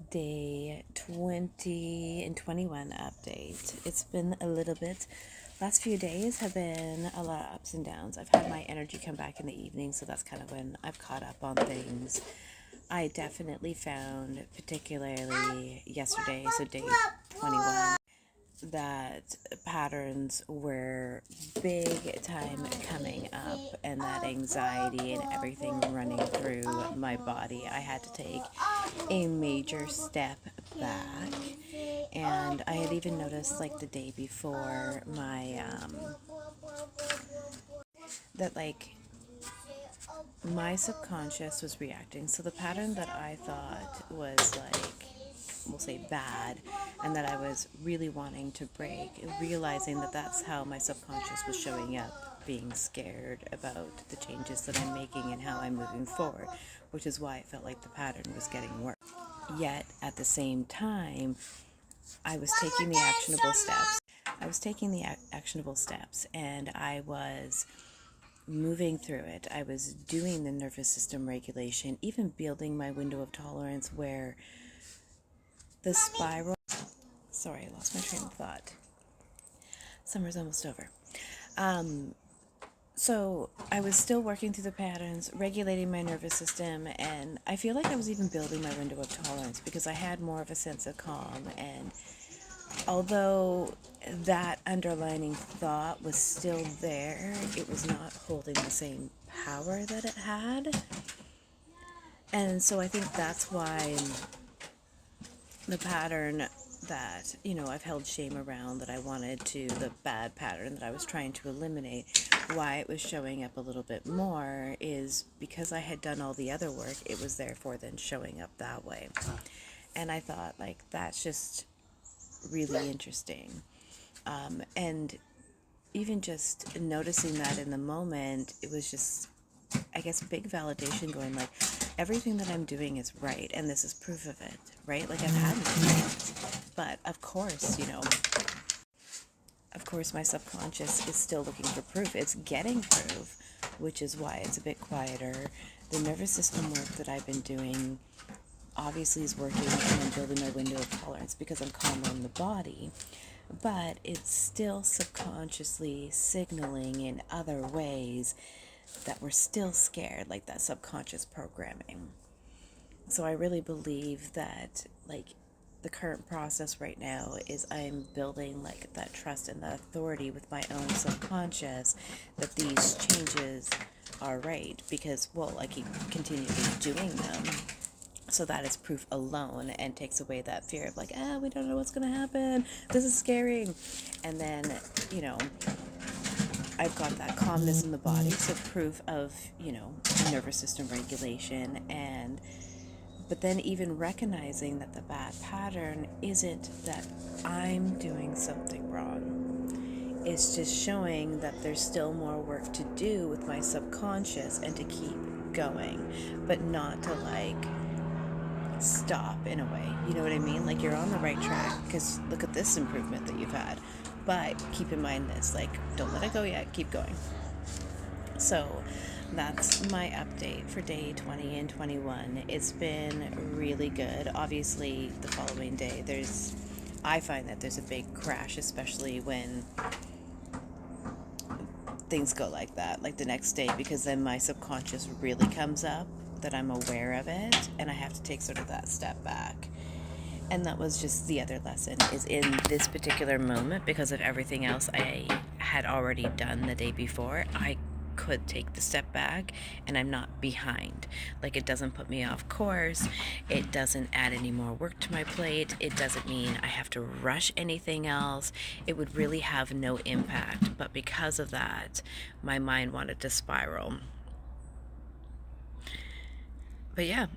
day 20 and 21 update. It's been a little bit, last few days have been a lot of ups and downs. I've had my energy come back in the evening, so that's kind of when I've caught up on things. I definitely found, particularly yesterday, so day 21, that patterns were big time coming up, and that anxiety and everything running through my body. I had to take a major step back, and I had even noticed like the day before that like my subconscious was reacting. So the pattern that I thought was like, we'll say bad, and that I was really wanting to break, realizing that that's how my subconscious was showing up, being scared about the changes that I'm making and how I'm moving forward, which is why it felt like the pattern was getting worse. Yet at the same time, I was taking the actionable steps. And I was moving through it. I was doing the nervous system regulation, even building my window of tolerance where the spiral. Sorry, I lost my train of thought. Summer's almost over. So I was still working through the patterns, regulating my nervous system, and I feel like I was even building my window of tolerance because I had more of a sense of calm. And although that underlining thought was still there, it was not holding the same power that it had. And so I think that's why the pattern that, I've held shame around, that I wanted to, the bad pattern that I was trying to eliminate, why it was showing up a little bit more is because I had done all the other work, it was therefore then showing up that way. And I thought, like, that's just really interesting. And even just noticing that in the moment, it was just, I guess, big validation going like, everything that I'm doing is right, and this is proof of it, right? Like, I've had mistakes, but of course, my subconscious is still looking for proof. It's getting proof, which is why it's a bit quieter. The nervous system work that I've been doing obviously is working, and I'm building my window of tolerance because I'm calmer in the body, but it's still subconsciously signaling in other ways that we're still scared, like that subconscious programming. So I really believe that, like, the current process right now is I'm building like that trust and that authority with my own subconscious that these changes are right, because, well, I keep continually doing them. So that is proof alone, and takes away that fear of like, we don't know what's going to happen. This is scary. And then, I've got that calmness in the body, so proof of, nervous system regulation. But then even recognizing that the bad pattern isn't that I'm doing something wrong. It's just showing that there's still more work to do with my subconscious and to keep going, but not to like stop in a way. You know what I mean? Like, you're on the right track because look at this improvement that you've had. But keep in mind this, like, don't let it go yet, keep going. So that's my update for day 20 and 21. It's been really good. Obviously, the following day, I find that there's a big crash, especially when things go like that, like the next day, because then my subconscious really comes up, that I'm aware of it, and I have to take sort of that step back. And that was just the other lesson, is in this particular moment, because of everything else I had already done the day before, I could take the step back and I'm not behind. Like, it doesn't put me off course. It doesn't add any more work to my plate. It doesn't mean I have to rush anything else. It would really have no impact. But because of that, my mind wanted to spiral. But yeah.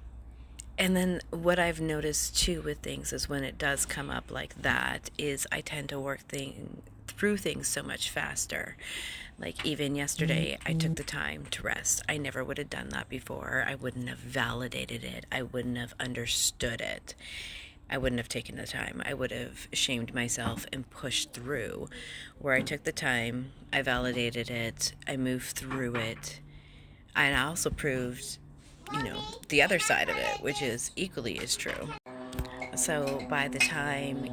And then what I've noticed too with things is when it does come up like that, is I tend to work through things so much faster. Like, even yesterday, I took the time to rest. I never would have done that before. I wouldn't have validated it. I wouldn't have understood it. I wouldn't have taken the time. I would have shamed myself and pushed through. Where I took the time, I validated it, I moved through it, and I also proved, the other side of it, which is equally as true. So by the time,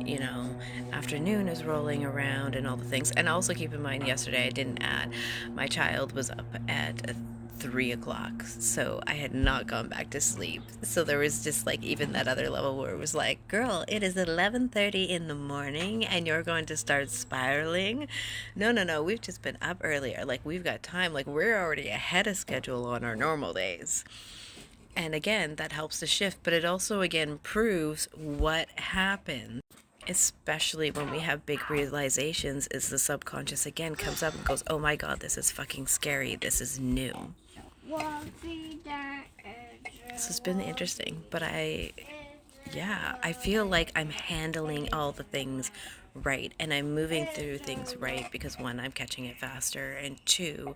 afternoon is rolling around and all the things, and also keep in mind, yesterday I didn't add, my child was up at 3 o'clock, so I had not gone back to sleep. So there was just like even that other level where it was like, girl, it is 11:30 in the morning and you're going to start spiraling. No, no, no, we've just been up earlier. Like, we've got time. Like, we're already ahead of schedule on our normal days. And again, that helps the shift, but it also again proves what happens, especially when we have big realizations, is the subconscious again comes up and goes, oh my god, this is fucking scary, this is new. This has been interesting, but I feel like I'm handling all the things right, and I'm moving through things right, because one, I'm catching it faster, and two,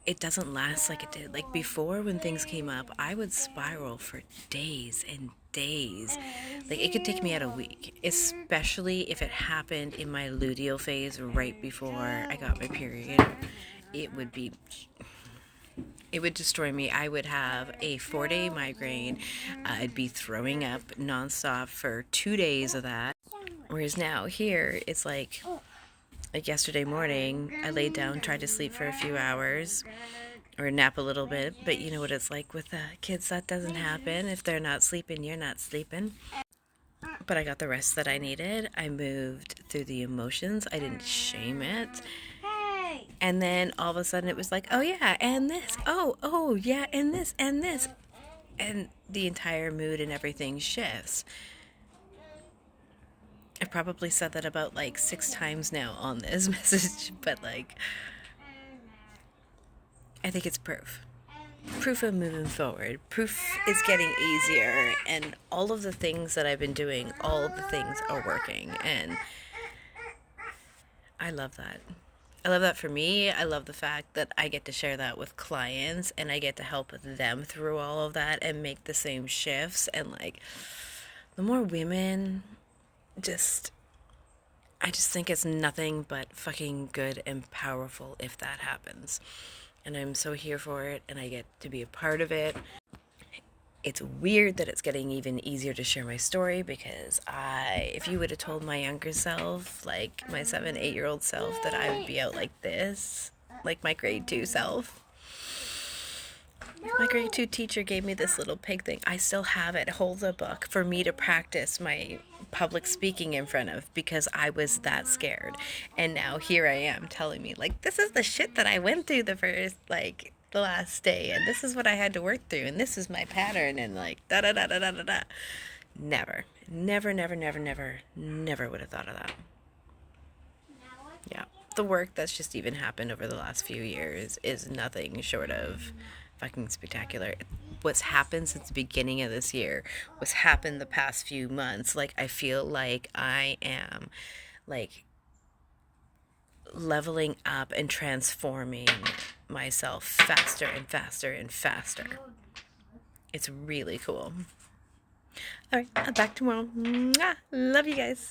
it doesn't last like it did. Like before, when things came up, I would spiral for days and days. Like, it could take me out a week, especially if it happened in my luteal phase right before I got my period. It would destroy me. I would have a 4-day migraine. I'd be throwing up nonstop for 2 days of that. Whereas now here, it's like yesterday morning, I laid down, tried to sleep for a few hours or nap a little bit. But you know what it's like with kids, that doesn't happen. If they're not sleeping, you're not sleeping. But I got the rest that I needed. I moved through the emotions. I didn't shame it. And then all of a sudden it was like, oh yeah, and this, oh yeah, and this, and this. And the entire mood and everything shifts. I probably said that about like 6 times now on this message, but like, I think it's proof. Proof of moving forward. Proof is getting easier, and all of the things that I've been doing, all of the things are working, and I love that. I love that for me. I love the fact that I get to share that with clients, and I get to help them through all of that and make the same shifts. And like, the more women I just think it's nothing but fucking good and powerful if that happens. And I'm so here for it, and I get to be a part of it. It's weird that it's getting even easier to share my story, because if you would have told my younger self, like my 7-8-year-old self, that I would be out like this, like my grade 2 self. My grade 2 teacher gave me this little pig thing. I still have it. It holds a book for me to practice my public speaking in front of, because I was that scared. And now here I am telling me, like, this is the shit that I went through the last day, and this is what I had to work through, and this is my pattern, and like da da da da da da da. Never would have thought of that. Yeah, the work that's just even happened over the last few years is nothing short of fucking spectacular. What's happened since the beginning of this year, what's happened the past few months, like, I feel like I am like leveling up and transforming myself faster and faster and faster. It's really cool. All right, I'm back tomorrow. Mwah! Love you guys.